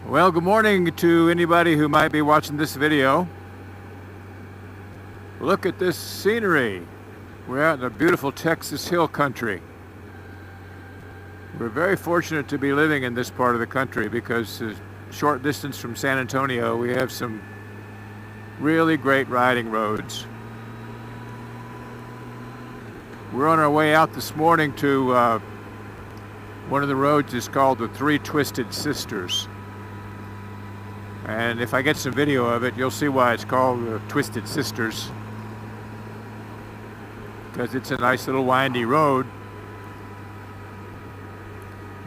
Well, good morning to anybody who might be watching this video. Look at this scenery. We're out in a beautiful Texas hill country. We're very fortunate to be living in this part of the country because a short distance from San Antonio, we have some really great riding roads. We're on our way out this morning to one of the roads is called the Three Twisted Sisters. And if I get some video of it, you'll see why it's called the Twisted Sisters. Because it's a nice little windy road.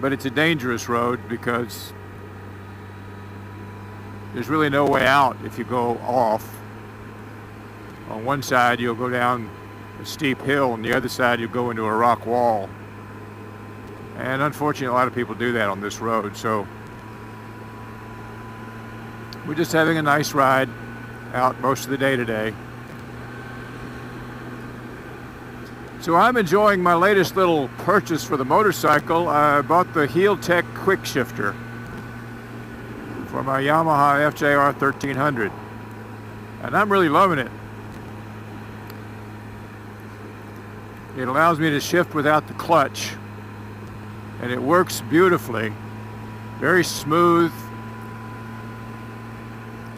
But it's a dangerous road because there's really no way out if you go off. On one side, you'll go down a steep hill, and the other side, you'll go into a rock wall. And unfortunately, a lot of people do that on this road. So we're just having a nice ride out most of the day today. So I'm enjoying my latest little purchase for the motorcycle. I bought the HealTech Quick Shifter for my Yamaha FJR 1300. And I'm really loving it. It allows me to shift without the clutch. And it works beautifully. Very smooth.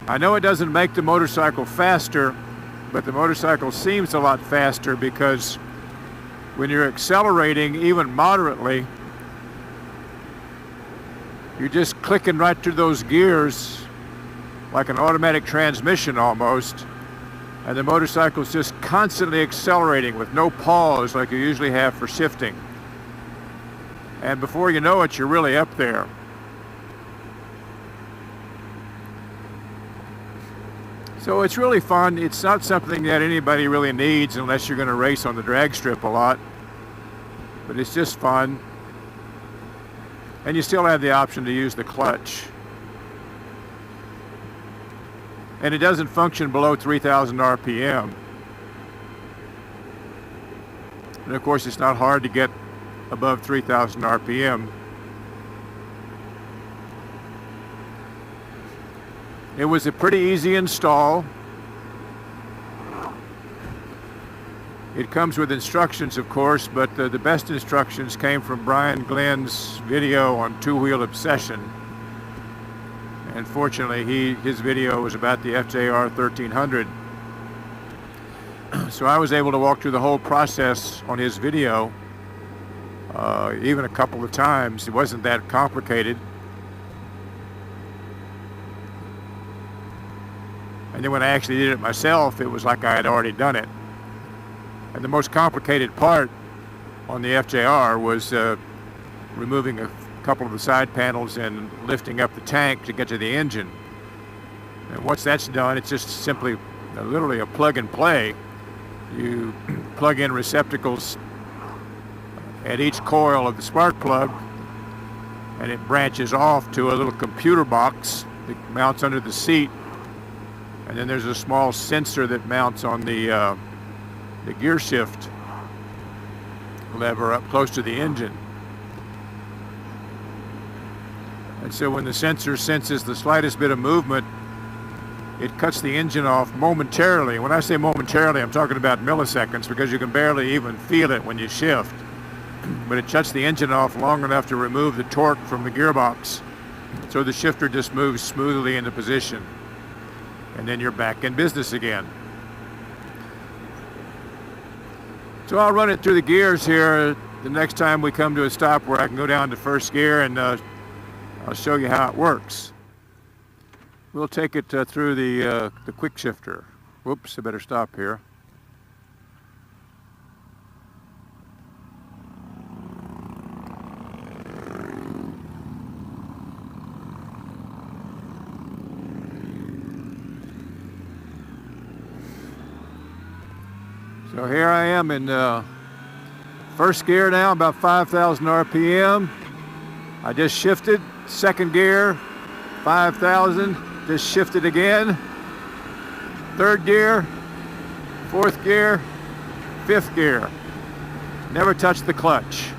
I know it doesn't make the motorcycle faster, but the motorcycle seems a lot faster because when you're accelerating, even moderately, you're just clicking right through those gears like an automatic transmission almost, and the motorcycle's just constantly accelerating with no pause like you usually have for shifting. And before you know it, you're really up there. So it's really fun. It's not something that anybody really needs unless you're going to race on the drag strip a lot. But it's just fun. And you still have the option to use the clutch. And it doesn't function below 3,000 RPM. And of course, it's not hard to get above 3,000 RPM. It was a pretty easy install. It comes with instructions, of course, but the best instructions came from Brian Glenn's video on two-wheel obsession. And fortunately, his video was about the FJR 1300. So I was able to walk through the whole process on his video, even a couple of times. It wasn't that complicated. And then when I actually did it myself, it was like I had already done it. And the most complicated part on the FJR was removing a couple of the side panels and lifting up the tank to get to the engine. And once that's done, it's just simply literally a plug and play. You plug in receptacles at each coil of the spark plug, and it branches off to a little computer box that mounts under the seat. And then there's a small sensor that mounts on the gear shift lever up close to the engine. And so when the sensor senses the slightest bit of movement, it cuts the engine off momentarily. When I say momentarily, I'm talking about milliseconds because you can barely even feel it when you shift. But it shuts the engine off long enough to remove the torque from the gearbox. So the shifter just moves smoothly into position. And then you're back in business again. So I'll run it through the gears here the next time we come to a stop where I can go down to first gear, and I'll show you how it works. We'll take it through the quick shifter. Whoops, I better stop here. So here I am in first gear now, about 5,000 RPM. I just shifted. Second gear, 5,000. Just shifted again. Third gear, fourth gear, fifth gear. Never touched the clutch.